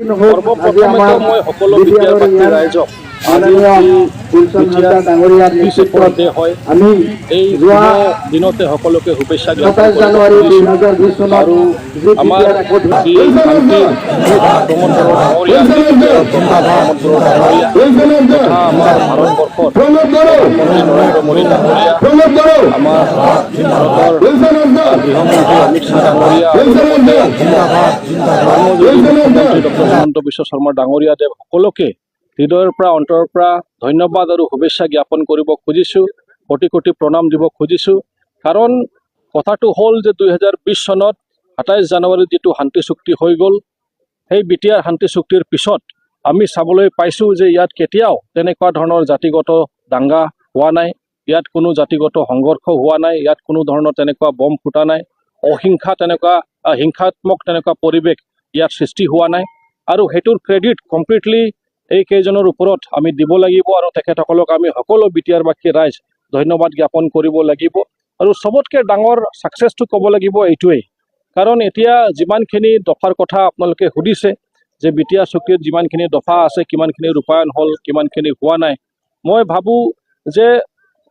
সৰ্বপ্ৰথমে মই সকলো বিদ্যাৰ বাকী ৰাইজক এই দিনতে সকলোকে শুভেচ্ছা জ্ঞাপন কৰিছোঁ আৰু আমাৰ যি শান্তিৰ প্ৰমোদ বড়ো ডাঙৰীয়া তথা আমাৰ ভাৰতবৰ্ষৰ প্ৰধানমন্ত্ৰী নৰেন্দ্ৰ মোদী ডাঙৰীয়া, আমাৰ ভাৰতৰ গৃহমন্ত্ৰী অমিত শ্বাহ ডাঙৰীয়া আৰু মুখ্যমন্ত্ৰী ডক্টৰ হিমন্ত বিশ্ব শৰ্মা ডাঙৰীয়া দেৱ সকলোকে হৃদয়ৰ পৰা অন্তৰৰ পৰা ধন্যবাদ আৰু শুভেচ্ছা জ্ঞাপন কৰিব খুজিছোঁ, কোটি কোটি প্ৰণাম দিব খুজিছোঁ। কাৰণ কথাটো হ'ল যে 2020 চনত 27 জানুৱাৰীত যিটো শান্তি চুক্তি হৈ গ'ল, সেই বিটিআৰ শান্তি চুক্তিৰ পিছত আমি চাবলৈ পাইছোঁ যে ইয়াত কেতিয়াও তেনেকুৱা ধৰণৰ জাতিগত দাংগা হোৱা নাই, ইয়াত কোনো জাতিগত সংঘৰ্ষ হোৱা নাই, ইয়াত কোনো ধৰণৰ তেনেকুৱা বম ফুটা নাই, অহিংসা তেনেকুৱা হিংসাত্মক তেনেকুৱা পৰিৱেশ ইয়াত সৃষ্টি হোৱা নাই। আৰু সেইটোৰ ক্ৰেডিট কমপ্লিটলি এইকেইজনৰ ওপৰত আমি দিব লাগিব আৰু তেখেতসকলক আমি সকলো বিটিআৰবাসী ৰাইজ ধন্যবাদ জ্ঞাপন কৰিব লাগিব। আৰু চবতকৈ ডাঙৰ ছাকচেছটো ক'ব লাগিব এইটোৱেই, কাৰণ এতিয়া যিমানখিনি দফাৰ কথা আপোনালোকে সুধিছে যে বিটিআৰ চুক্তিত যিমানখিনি দফা আছে কিমানখিনি ৰূপায়ণ হ'ল কিমানখিনি হোৱা নাই, মই ভাবোঁ যে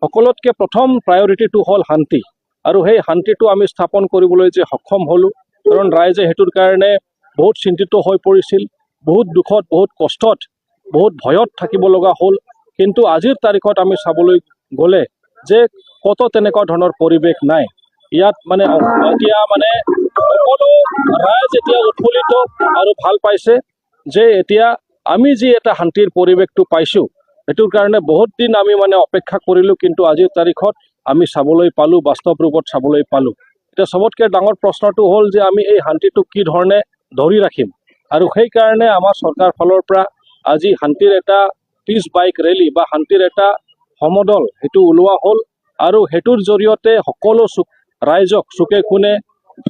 সকলোতকৈ প্ৰথম প্ৰায়ৰিটিটো হ'ল শান্তি। আৰু সেই শান্তিটো আমি স্থাপন কৰিবলৈ যে সক্ষম হ'লোঁ, কাৰণ ৰাইজে সেইটোৰ কাৰণে বহুত চিন্তিত হৈ পৰিছিল, বহুত দুখত বহুত কষ্টত বহুত ভয়ত থাকিব লগা হ'ল। কিন্তু আজিৰ তাৰিখত আমি চাবলৈ গ'লে যে কতো তেনেকুৱা ধৰণৰ পৰিৱেশ নাই ইয়াত। মানে এতিয়া মানে সকলো ৰাইজ এতিয়া উৎফুল্লিত আৰু ভাল পাইছে যে এতিয়া আমি যি এটা শান্তিৰ পৰিৱেশটো পাইছোঁ, সেইটোৰ কাৰণে বহুত দিন আমি মানে অপেক্ষা কৰিলোঁ, কিন্তু আজিৰ তাৰিখত আমি চাবলৈ পালোঁ, বাস্তৱ ৰূপত চাবলৈ পালোঁ। এতিয়া চবতকৈ ডাঙৰ প্ৰশ্নটো হ'ল যে আমি এই শান্তিটোক কি ধৰণে ধৰি ৰাখিম। আৰু সেইকাৰণে আমাৰ চৰকাৰ ফালৰ পৰা আজি শান্তিৰ এটা পিচ বাইক ৰেলী বা শান্তিৰ এটা সমদল সেইটো ওলোৱা হ'ল। আৰু সেইটোৰ জৰিয়তে সকলো ৰাইজক চুকে কোণে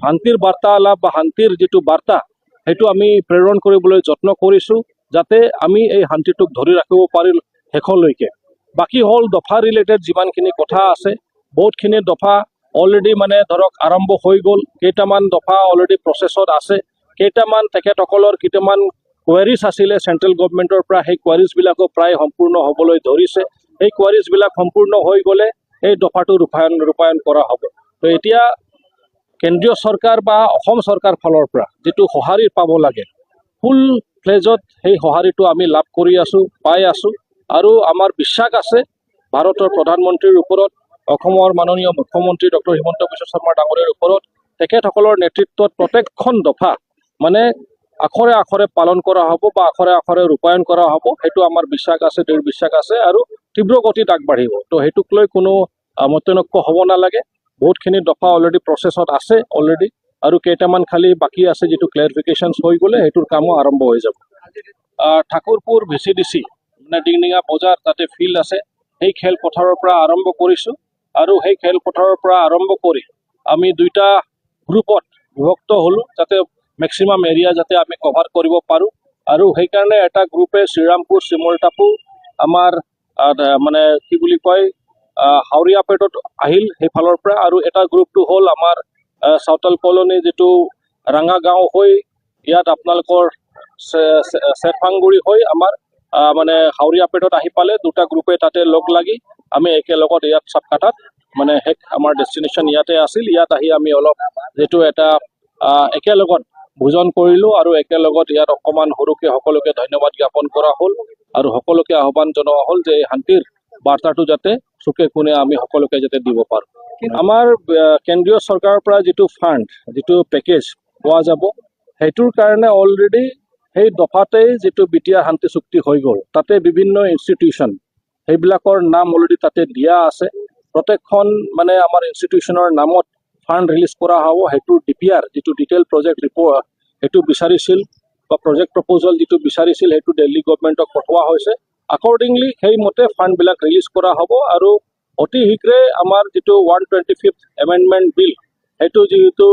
শান্তিৰ বাৰ্তা লাভ বা শান্তিৰ যিটো বাৰ্তা সেইটো আমি প্ৰেৰণ কৰিবলৈ যত্ন কৰিছোঁ, যাতে আমি এই শান্তিটোক ধৰি ৰাখিব পাৰিম শেষলৈকে। বাকী হ'ল দফা ৰিলেটেড যিমানখিনি কথা আছে, বহুতখিনি দফা অলৰেডি মানে ধৰক আৰম্ভ হৈ গ'ল, কেইটামান দফা অলৰেডি প্ৰচেছত আছে, কেইটামান তেখেতসকলৰ কেইটামান কোৱাৰিজ আছিলে চেণ্ট্ৰেল গভৰ্ণমেণ্টৰ পৰা, সেই কোৱাৰিজবিলাকো প্ৰায় সম্পূৰ্ণ হ'বলৈ ধৰিছে। সেই কোৱাৰিজবিলাক সম্পূৰ্ণ হৈ গ'লে এই দফাটো ৰূপায়ণ কৰা হ'ব। তো এতিয়া কেন্দ্ৰীয় চৰকাৰ বা অসম চৰকাৰ ফালৰ পৰা যিটো সঁহাৰি পাব লাগে, ফুল ফ্লেজত সেই সঁহাৰিটো আমি লাভ কৰি আছোঁ, পাই আছোঁ। আৰু আমাৰ বিশ্বাস আছে ভাৰতৰ প্ৰধানমন্ত্ৰীৰ ওপৰত, অসমৰ মাননীয় মুখ্যমন্ত্ৰী ডক্টৰ হিমন্ত বিশ্ব শৰ্মা ডাঙৰীয়াৰ ওপৰত। তেখেতসকলৰ নেতৃত্বত প্ৰত্যেকখন দফা মানে আখৰে আখৰে পালন কৰা হ'ব বা আখৰে আখৰে ৰূপায়ণ কৰা হ'ব, সেইটো আমাৰ বিশ্বাস আছে, দৃঢ় বিশ্বাস আছে আৰু তীব্ৰ গতিত আগবাঢ়িব। তো সেইটোক লৈ কোনো মতনৈক্য হ'ব নালাগে। বহুতখিনি দফা অলৰেডি প্ৰচেছত আছে অলৰেডি, আৰু কেইটামান খালি বাকী আছে, যিটো ক্লেৰিফিকেশ্যনছ হৈ গ'লে সেইটোৰ কামো আৰম্ভ হৈ যাব। ঠাকুৰপুৰ VCDC মানে ডিংডিঙা বজাৰ তাতে ফিল্ড আছে, সেই খেলপথাৰৰ পৰা আৰম্ভ কৰিছোঁ। আৰু সেই খেলপথাৰৰ পৰা আৰম্ভ কৰি আমি দুইটা গ্ৰুপত বিভক্ত হ'লোঁ, যাতে মেক্সিমাম এৰিয়া যাতে আমি কভাৰ কৰিব পাৰোঁ। আৰু সেইকাৰণে এটা গ্ৰুপে শ্ৰীৰামপুৰ চিমলটাপু আমাৰ মানে কি বুলি কয় হাউৰীয়াপেটত আহিল সেইফালৰ পৰা, আৰু এটা গ্ৰুপটো হ'ল আমাৰ চাউতাল কলনী যিটো ৰাঙা গাঁও হৈ ইয়াত আপোনালোকৰ চেৰফাংগুৰি হৈ আমাৰ মানে হাউৰীয়াপেটত আহি পালে। দুটা গ্ৰুপে তাতে লগ লাগি আমি একেলগত ইয়াত চাপকাটাত মানে শেষ আমাৰ ডেষ্টিনেশ্যন ইয়াতে আছিল। ইয়াত আহি আমি অলপ যিটো এটা একেলগত ভোজন কৰিলোঁ আৰু একেলগত ইয়াত অকণমান সৰুকৈ সকলোকে ধন্যবাদ জ্ঞাপন কৰা হ'ল আৰু সকলোকে আহ্বান জনোৱা হ'ল যে এই শান্তিৰ বাৰ্তাটো যাতে চুকে কোণে আমি সকলোকে যাতে দিব পাৰোঁ। আমাৰ কেন্দ্ৰীয় চৰকাৰৰ পৰা যিটো ফাণ্ড, যিটো পেকেজ পোৱা যাব, সেইটোৰ কাৰণে অলৰেডি সেই দফাতেই যিটো বিটিআৰ শান্তি চুক্তি হৈ গ'ল, তাতে বিভিন্ন ইনষ্টিটিউশ্যন সেইবিলাকৰ নাম অলৰেডি তাতে দিয়া আছে। প্ৰত্যেকখন মানে আমাৰ ইনষ্টিটিউশ্যনৰ নামত ফাণ্ড ৰিলিজ কৰা হ'ব। সেইটো DPR যিটো ডিটেইল প্ৰজেক্ট ৰিপৰ্ট সেইটো বিচাৰিছিল বা প্ৰজেক্ট প্ৰপ'জেল যিটো বিচাৰিছিল, সেইটো দিল্লী গভৰ্ণমেণ্টক পঠোৱা হৈছে। আকৰ্ডিংলি সেইমতে ফাণ্ডবিলাক ৰিলিজ কৰা হ'ব। আৰু অতি শীঘ্ৰে আমাৰ যিটো 125th এমেণ্ডমেণ্ট বিল সেইটো যিহেতু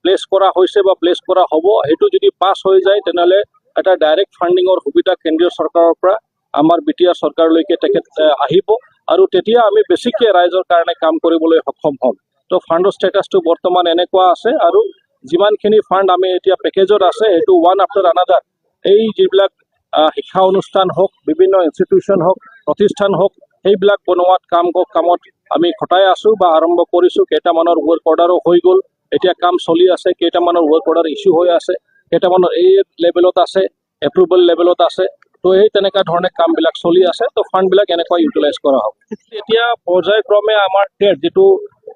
প্লেচ কৰা হৈছে বা প্লেচ কৰা হ'ব, সেইটো যদি পাছ হৈ যায় তেনেহ'লে এটা ডাইৰেক্ট ফাণ্ডিঙৰ সুবিধা কেন্দ্ৰীয় চৰকাৰৰ পৰা আমাৰ বিটিআৰ চৰকাৰলৈকে তেখেত আহিব, আৰু তেতিয়া আমি বেছিকৈ ৰাইজৰ কাৰণে কাম কৰিবলৈ সক্ষম হ'ম। তো ফাণ্ডৰ ষ্টেটাছটো বৰ্তমান এনেকুৱা আছে, আৰু যিমানখিনি ফাণ্ড আমি এতিয়া পেকেজত আছে সেইটো ওৱান আফটাৰ আনাডাৰ এই যিবিলাক শিক্ষা অনুষ্ঠান হওক, বিভিন্ন ইনষ্টিটিউশ্যন হওক, প্ৰতিষ্ঠান হওক, সেইবিলাক বনোৱাত কামত আমি খটাই আছোঁ বা আৰম্ভ কৰিছোঁ। কেইটামানৰ ৱৰ্ক অৰ্ডাৰো হৈ গ'ল, এতিয়া কাম চলি আছে। কেইটামানৰ ৱৰ্ক অৰ্ডাৰ ইছ্যু হৈ আছে, কেইটামানৰ এই লেভেলত আছে, এপ্ৰুভেল লেভেলত আছে। তো এই তেনেকুৱা ধৰণে কামবিলাক চলি আছে। তো ফাণ্ডবিলাক এনেকুৱা ইউটিলাইজ কৰা হ'ব। এতিয়া পৰ্যায়ক্ৰমে আমাৰ টেট, যিটো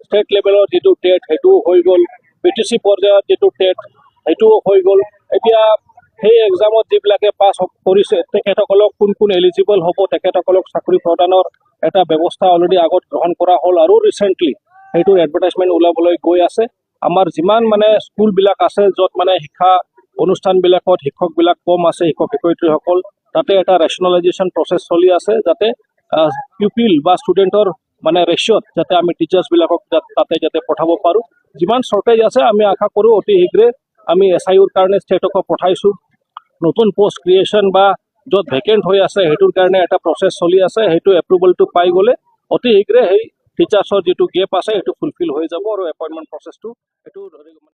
ষ্টেট লেভেলৰ যিটো টেট, সেইটো হৈ গ'ল। PTC পৰ্যায়ত যিটো টেট, সেইটোও হৈ গ'ল। এতিয়া সেই এক্সামত যিবিলাকে পাছ কৰিছে, তেখেতসকলক কোন এলিজিবল হ'ব, তেখেতসকলক চাকৰি প্ৰদানৰ এটা ব্যৱস্থা অলৰেডি আগত গ্ৰহণ কৰা হ'ল আৰু ৰিচেণ্টলি সেইটোৰ এডভাৰটাইজমেণ্ট ওলাবলৈ গৈ আছে। আমাৰ যিমান স্কুলবিলাক আছে, য'ত শিক্ষা অনুষ্ঠানবিলাকত শিক্ষকবিলাক কম আছে, শিক্ষক শিক্ষয়িত্ৰীসকল, তাতে এটা ৰেচনেলাইজেশ্যন প্ৰচেছ চলি আছে, যাতে পিউপিল বা ষ্টুডেণ্টৰ ৰেচিঅ'ত যাতে আমি টিচাৰ্ছবিলাকক তাতে যাতে পঠাব পাৰোঁ। যিমান শ্বৰ্টেজ আছে, আমি আশা কৰোঁ অতি শীঘ্ৰে আমি SIUৰ কাৰণে ষ্টেটকো পঠাইছোঁ। নতুন পষ্ট ক্ৰিয়েশ্যন বা য'ত ভেকেণ্ট হৈ আছে, সেইটোৰ কাৰণে এটা প্ৰচেছ চলি আছে। সেইটো এপ্ৰুভেলটো পাই গ'লে অতি শীঘ্ৰে সেই টিচাৰ্ছৰ যিটো গেপ আছে, সেইটো ফুলফিল হৈ যাব আৰু এপইণ্টমেণ্ট প্ৰচেছটো সেইটো